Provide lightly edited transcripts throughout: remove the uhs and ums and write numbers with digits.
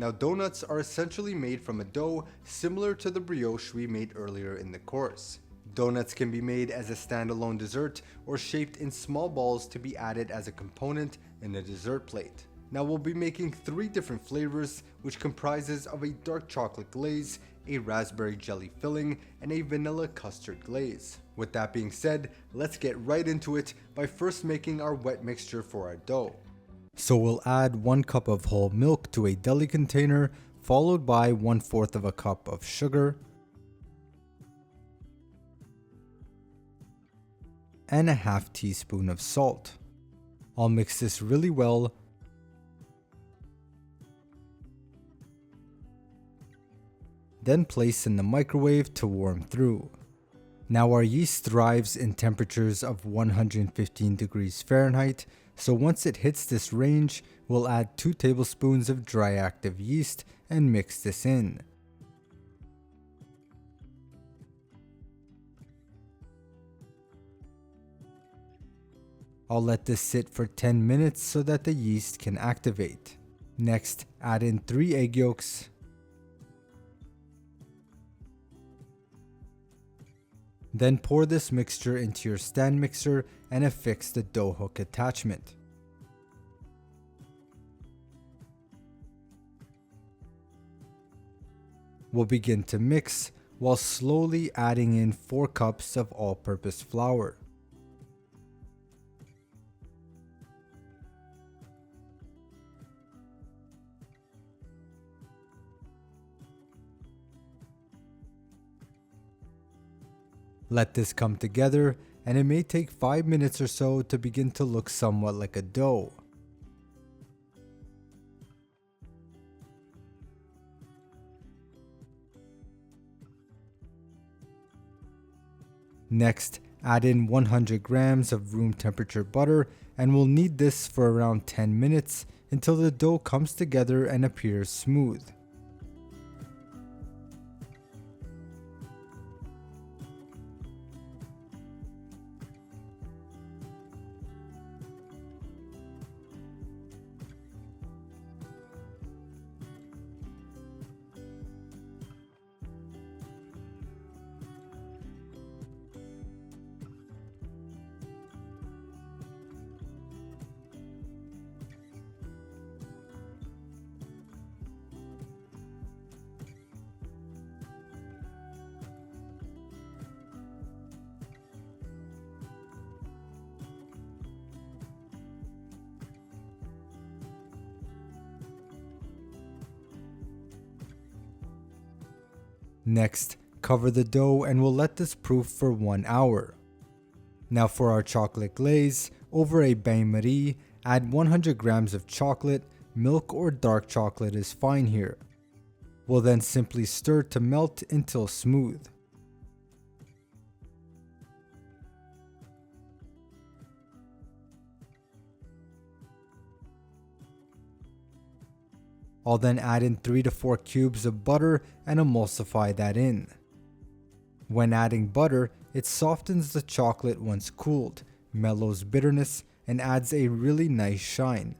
Now donuts are essentially made from a dough similar to the brioche we made earlier in the course. Donuts can be made as a standalone dessert or shaped in small balls to be added as a component in a dessert plate. Now we'll be making 3 different flavors, which comprises of a dark chocolate glaze, a raspberry jelly filling, and a vanilla custard glaze. With that being said, let's get right into it by first making our wet mixture for our dough. So we'll add 1 cup of whole milk to a deli container, followed by 1/4 of a cup of sugar, and a half teaspoon of salt. I'll mix this really well. Then place in the microwave to warm through. Now our yeast thrives in temperatures of 115 degrees Fahrenheit, so once it hits this range, we'll add 2 tablespoons of dry active yeast and mix this in. I'll let this sit for 10 minutes so that the yeast can activate. Next, add in 3 egg yolks, then pour this mixture into your stand mixer and affix the dough hook attachment. We'll begin to mix while slowly adding in 4 cups of all-purpose flour. Let this come together, and it may take 5 minutes or so to begin to look somewhat like a dough. Next, add in 100 grams of room temperature butter, and we'll knead this for around 10 minutes until the dough comes together and appears smooth. Next, cover the dough and we'll let this proof for 1 hour. Now for our chocolate glaze, over a bain-marie, add 100 grams of chocolate, milk or dark chocolate is fine here. We'll then simply stir to melt until smooth. I'll then add in 3 to 4 cubes of butter and emulsify that in. When adding butter, it softens the chocolate once cooled, mellows bitterness, and adds a really nice shine.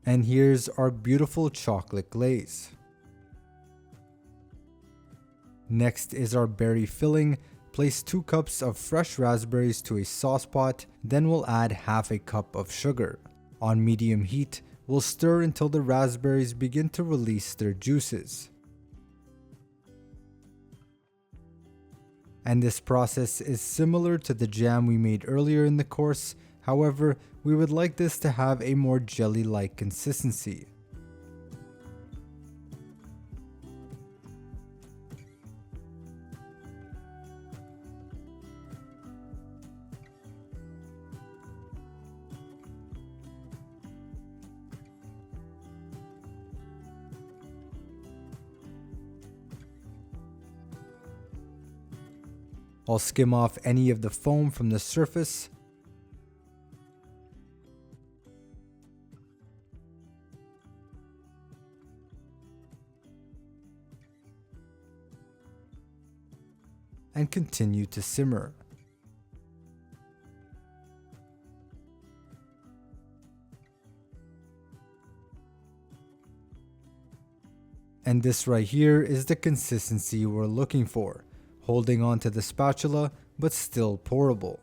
And here's our beautiful chocolate glaze. Next is our berry filling. Place 2 cups of fresh raspberries to a sauce pot, then we'll add half a cup of sugar. On medium heat, we'll stir until the raspberries begin to release their juices. And this process is similar to the jam we made earlier in the course, however, we would like this to have a more jelly-like consistency. I'll skim off any of the foam from the surface. and continue to simmer. And this right here is the consistency we're looking for, holding onto the spatula but still pourable.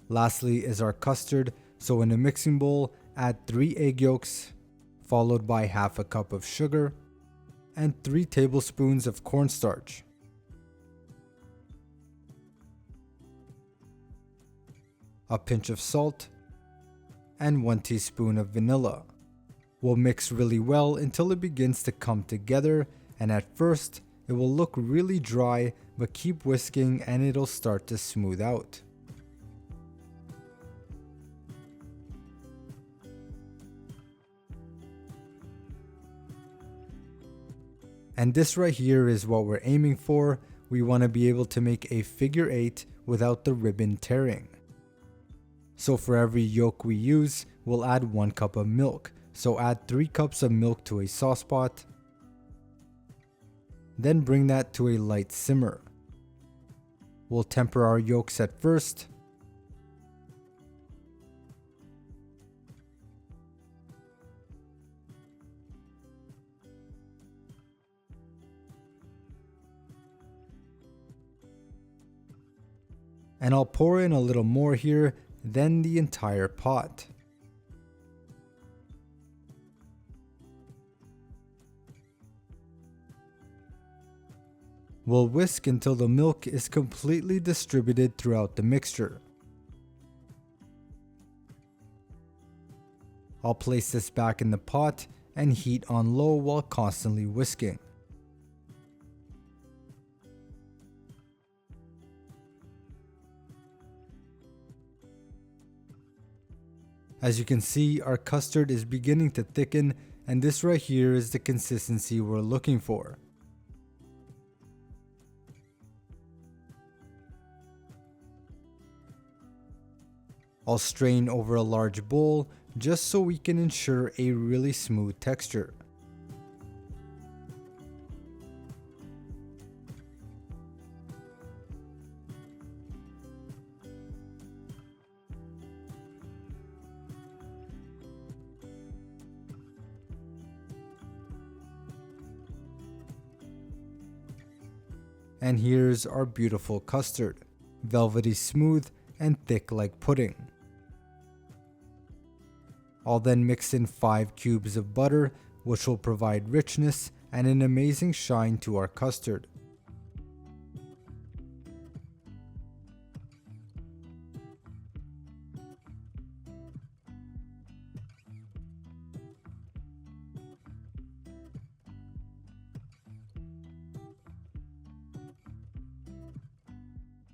Lastly is our custard, so in a mixing bowl, add 3 egg yolks, followed by half a cup of sugar, and 3 tablespoons of cornstarch. A pinch of salt, and 1 teaspoon of vanilla. We'll mix really well until it begins to come together, and at first it will look really dry, but keep whisking and it'll start to smooth out. And this right here is what we're aiming for. We want to be able to make a figure 8 without the ribbon tearing. So for every yolk we use, we'll add 1 cup of milk. So add 3 cups of milk to a sauce pot. Then bring that to a light simmer. We'll temper our yolks at first. And I'll pour in a little more here, then the entire pot. We'll whisk until the milk is completely distributed throughout the mixture. I'll place this back in the pot and heat on low while constantly whisking. As you can see, our custard is beginning to thicken, and this right here is the consistency we're looking for. I'll strain over a large bowl just so we can ensure a really smooth texture. And here's our beautiful custard, velvety smooth and thick like pudding. I'll then mix in 5 cubes of butter, which will provide richness and an amazing shine to our custard.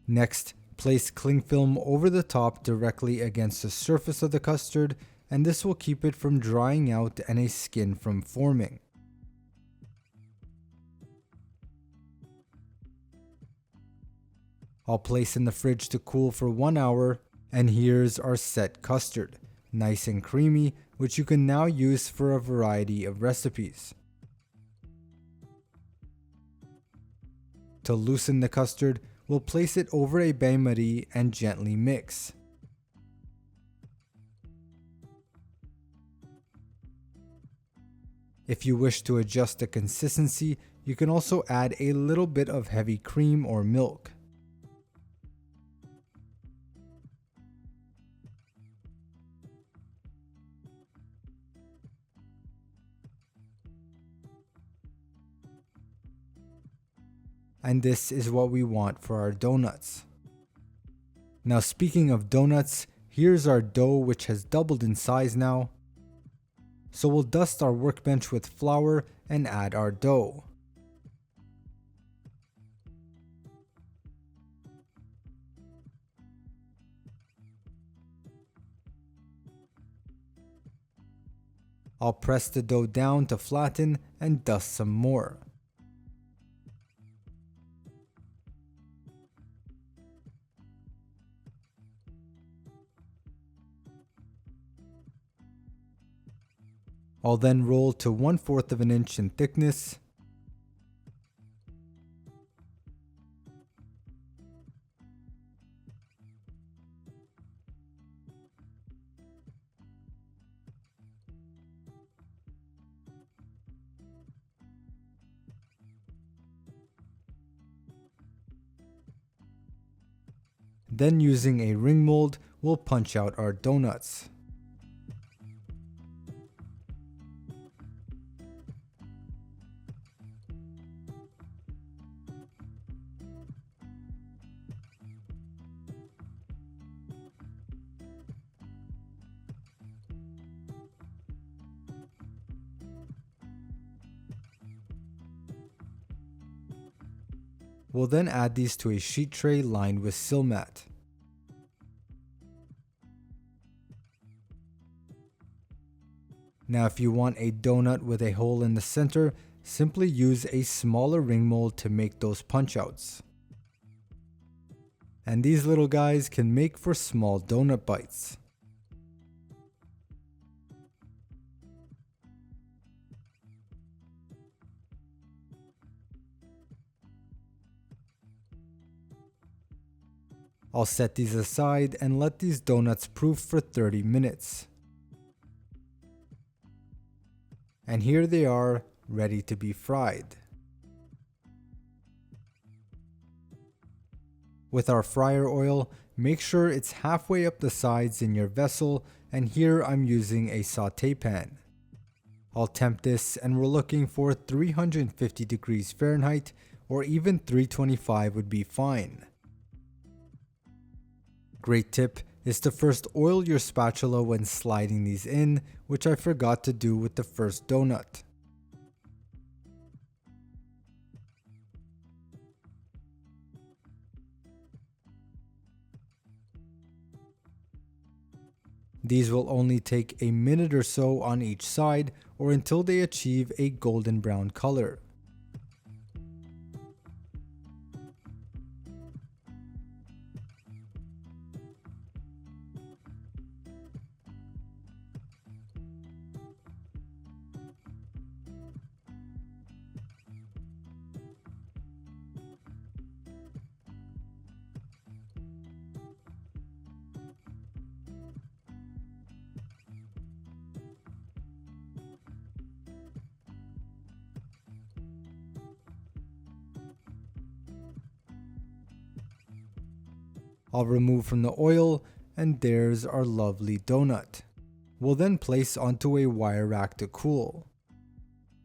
Next, place cling film over the top directly against the surface of the custard, and this will keep it from drying out and a skin from forming. I'll place in the fridge to cool for 1 hour, and here's our set custard, nice and creamy, which you can now use for a variety of recipes. To loosen the custard, we'll place it over a bain-marie and gently mix. If you wish to adjust the consistency, you can also add a little bit of heavy cream or milk. And this is what we want for our donuts. Now speaking of donuts, here's our dough, which has doubled in size now. So we'll dust our workbench with flour and add our dough. I'll press the dough down to flatten and dust some more. I'll then roll to 1/4 of an inch in thickness. Then using a ring mold, we'll punch out our donuts. We'll then add these to a sheet tray lined with sill mat. Now if you want a donut with a hole in the center, simply use a smaller ring mold to make those punch outs. And these little guys can make for small donut bites. I'll set these aside and let these donuts proof for 30 minutes. And here they are, ready to be fried. With our fryer oil, make sure it's halfway up the sides in your vessel, and here I'm using a saute pan. I'll temp this and we're looking for 350 degrees Fahrenheit, or even 325 would be fine. Great tip is to first oil your spatula when sliding these in, which I forgot to do with the first donut. These will only take a minute or so on each side, or until they achieve a golden brown color. I'll remove from the oil, and there's our lovely donut. We'll then place onto a wire rack to cool.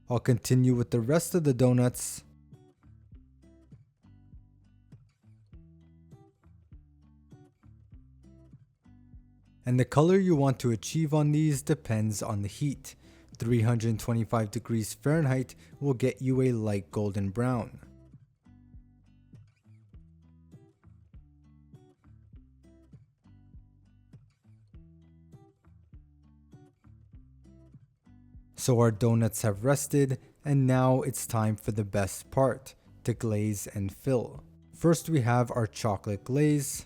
I'll continue with the rest of the donuts. And the color you want to achieve on these depends on the heat. 325 degrees Fahrenheit will get you a light golden brown. So our donuts have rested, and now it's time for the best part, to glaze and fill. First we have our chocolate glaze.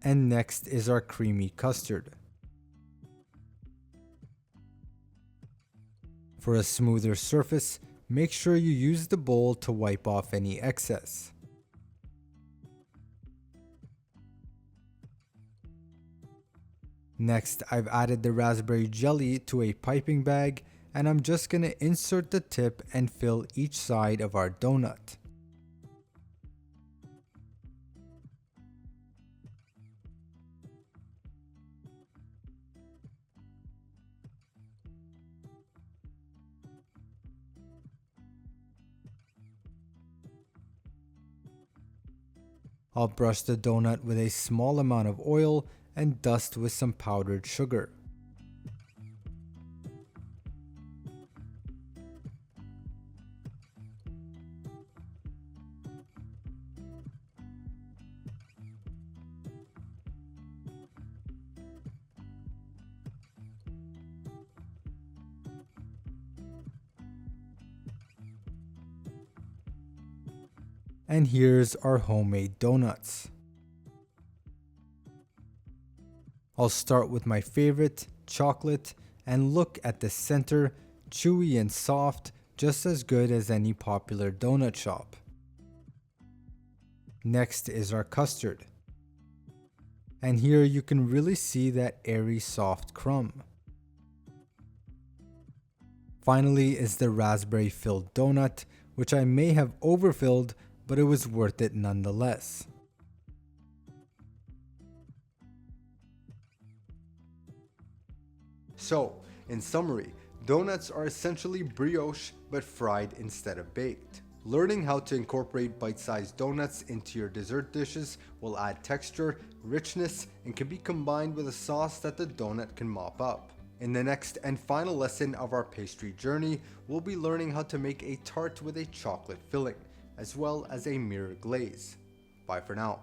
And next is our creamy custard. For a smoother surface, make sure you use the bowl to wipe off any excess. Next, I've added the raspberry jelly to a piping bag, and I'm just going to insert the tip and fill each side of our donut. I'll brush the donut with a small amount of oil and dust with some powdered sugar. And here's our homemade donuts. I'll start with my favorite, chocolate, and look at the center, chewy and soft, just as good as any popular donut shop. Next is our custard. And here you can really see that airy soft crumb. Finally is the raspberry filled donut, which I may have overfilled, but it was worth it nonetheless. So, in summary, donuts are essentially brioche but fried instead of baked. Learning how to incorporate bite-sized donuts into your dessert dishes will add texture, richness, and can be combined with a sauce that the donut can mop up. In the next and final lesson of our pastry journey, we'll be learning how to make a tart with a chocolate filling, as well as a mirror glaze. Bye for now.